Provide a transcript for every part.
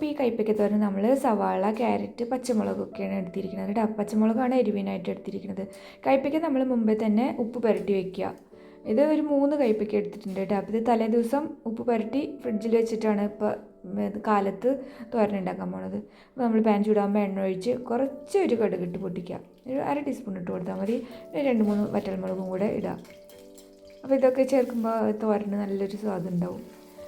ഈ കയ്പ്പയ്ക്ക തോരൻ നമ്മൾ സവാള, ക്യാരറ്റ്, പച്ചമുളകൊക്കെയാണ് എടുത്തിരിക്കുന്നത് കേട്ടോ. പച്ചമുളകാണ് എരിവിനായിട്ട് എടുത്തിരിക്കുന്നത്. കയ്പ്പയ്ക്ക നമ്മൾ മുമ്പേ തന്നെ ഉപ്പ് പുരട്ടി വയ്ക്കുക. ഇത് ഒരു 3 കയ്പ്പയ്ക്ക എടുത്തിട്ടുണ്ട് കേട്ടോ. അപ്പോൾ ഇത് തലേ ദിവസം ഉപ്പ് പുരട്ടി ഫ്രിഡ്ജിൽ വെച്ചിട്ടാണ് ഇപ്പോൾ കാലത്ത് തോരൻ ഉണ്ടാക്കാൻ പോണത്. അപ്പോൾ നമ്മൾ പാൻ ചൂടാകുമ്പോൾ എണ്ണ ഒഴിച്ച് കുറച്ച് ഒരു കടുകിട്ട് പൊട്ടിക്കുക. ഒരു 1/2 ടീസ്പൂൺ ഇട്ട് കൊടുത്താൽ മതി. 2-3 വറ്റൽമുളകും കൂടെ ഇടുക. അപ്പോൾ ഇതൊക്കെ ചേർക്കുമ്പോൾ തോരന് നല്ലൊരു സ്വാദ് ഉണ്ടാവും.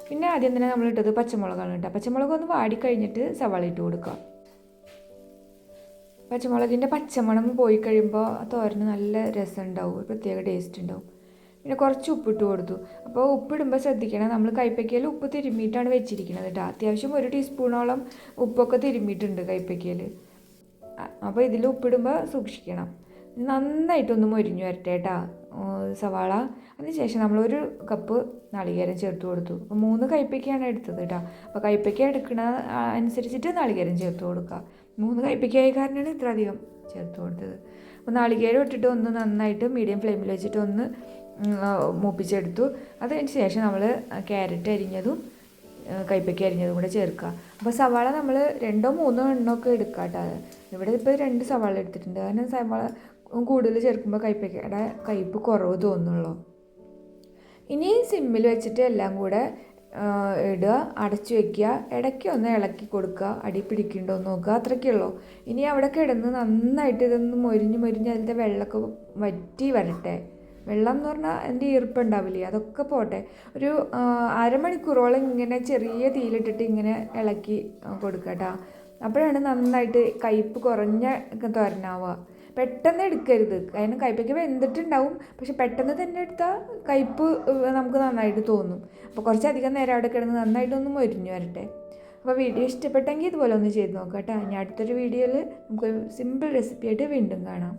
പിന്നെ ആദ്യം തന്നെ നമ്മളിട്ടത് പച്ചമുളകാണ് കേട്ടോ. പച്ചമുളക് ഒന്ന് വാടിക്കഴിഞ്ഞിട്ട് സവാള ഇട്ട് കൊടുക്കുക. പച്ചമുളകിൻ്റെ പച്ചമണം പോയി കഴിയുമ്പോൾ തോരന് നല്ല രസം ഉണ്ടാവും, ഒരു പ്രത്യേക ടേസ്റ്റ് ഉണ്ടാവും. പിന്നെ കുറച്ച് ഉപ്പിട്ട് കൊടുത്തു. അപ്പോൾ ഉപ്പിടുമ്പോൾ ശ്രദ്ധിക്കണം, നമ്മൾ കയ്പ്പയ്ക്കയിൽ ഉപ്പ് തിരുമ്മിയിട്ടാണ് വെച്ചിരിക്കുന്നത് കേട്ടോ. അത്യാവശ്യം 1 ടീസ്പൂണോളം ഉപ്പൊക്കെ തിരുമ്മിയിട്ടുണ്ട് കയ്പ്പയ്ക്കയിൽ. അപ്പോൾ ഇതിൽ ഉപ്പിടുമ്പോൾ സൂക്ഷിക്കണം. നന്നായിട്ടൊന്ന് മൊരിഞ്ഞു വരട്ടെ കേട്ടോ സവാള. അതിനുശേഷം നമ്മൾ 1 കപ്പ് നാളികേരം ചേർത്ത് കൊടുത്തു. അപ്പോൾ 3 കയ്പ്പയ്ക്കയാണ് എടുത്തത് കേട്ടോ. അപ്പോൾ കയ്പ്പയ്ക്ക എടുക്കണ അനുസരിച്ചിട്ട് നാളികേരം ചേർത്ത് കൊടുക്കുക. 3 കയ്പ്പയ്ക്കായ കാരണമാണ് ഇത്ര അധികം ചേർത്ത് കൊടുത്തത്. അപ്പോൾ നാളികേരം ഇട്ടിട്ട് ഒന്ന് നന്നായിട്ട് മീഡിയം ഫ്ലെയിമിൽ വെച്ചിട്ട് ഒന്ന് മൂപ്പിച്ചെടുത്തു. അതിന് ശേഷം നമ്മൾ ക്യാരറ്റ് അരിഞ്ഞതും കയ്പ്പയ്ക്ക അരിഞ്ഞതും കൂടെ ചേർക്കുക. അപ്പോൾ സവാള നമ്മൾ 2-3 എണ്ണമൊക്കെ എടുക്കുക കേട്ടോ. ഇവിടെ ഇപ്പോൾ 2 സവാള എടുത്തിട്ടുണ്ട്. കാരണം സവാള കൂടുതൽ ചേർക്കുമ്പോൾ കയ്പ്പയ്ക്കയുടെ കയ്പ്പ് കുറവ് തോന്നുള്ളൂ. ഇനി സിമ്മിൽ വെച്ചിട്ട് എല്ലാം കൂടെ ഇടുക, അടച്ചു വയ്ക്കുക. ഇടയ്ക്ക് ഒന്ന് ഇളക്കി കൊടുക്കുക, അടി പിടിക്കുന്നുണ്ടോ എന്ന് നോക്കുക, അത്രയ്ക്കുള്ളൂ. ഇനി അവിടെ കിടന്ന് നന്നായിട്ട് ഇതൊന്ന് മൊരിഞ്ഞ് അതിലത്തെ വെള്ളമൊക്കെ വറ്റി വരട്ടെ. വെള്ളം എന്ന് പറഞ്ഞാൽ അതിൻ്റെ ഈർപ്പുണ്ടാവില്ലേ, അതൊക്കെ പോട്ടെ. ഒരു 1/2 മണിക്കൂറോളം ഇങ്ങനെ ചെറിയ തീയിലിട്ടിട്ട് ഇങ്ങനെ ഇളക്കി കൊടുക്കുക കേട്ടോ. അപ്പോഴാണ് നന്നായിട്ട് കയ്പ്പ് കുറഞ്ഞ തോരനാവുക. പെട്ടെന്ന് എടുക്കരുത്, കാരണം കയ്പ്പയ്ക്ക് വെന്തിട്ടുണ്ടാവും. പക്ഷെ പെട്ടെന്ന് തന്നെ എടുത്താൽ കയ്പ്പ് നമുക്ക് നന്നായിട്ട് തോന്നും. അപ്പോൾ കുറച്ചധികം നേരം അവിടെ കിടന്ന് നന്നായിട്ടൊന്ന് മൊരിഞ്ഞു വരട്ടെ. അപ്പോൾ വീഡിയോ ഇഷ്ടപ്പെട്ടെങ്കിൽ ഇതുപോലെ ഒന്ന് ചെയ്ത് നോക്കാം കേട്ടോ. ഇനി അടുത്തൊരു വീഡിയോയിൽ നമുക്ക് സിമ്പിൾ റെസിപ്പി ആയിട്ട് വീണ്ടും കാണാം.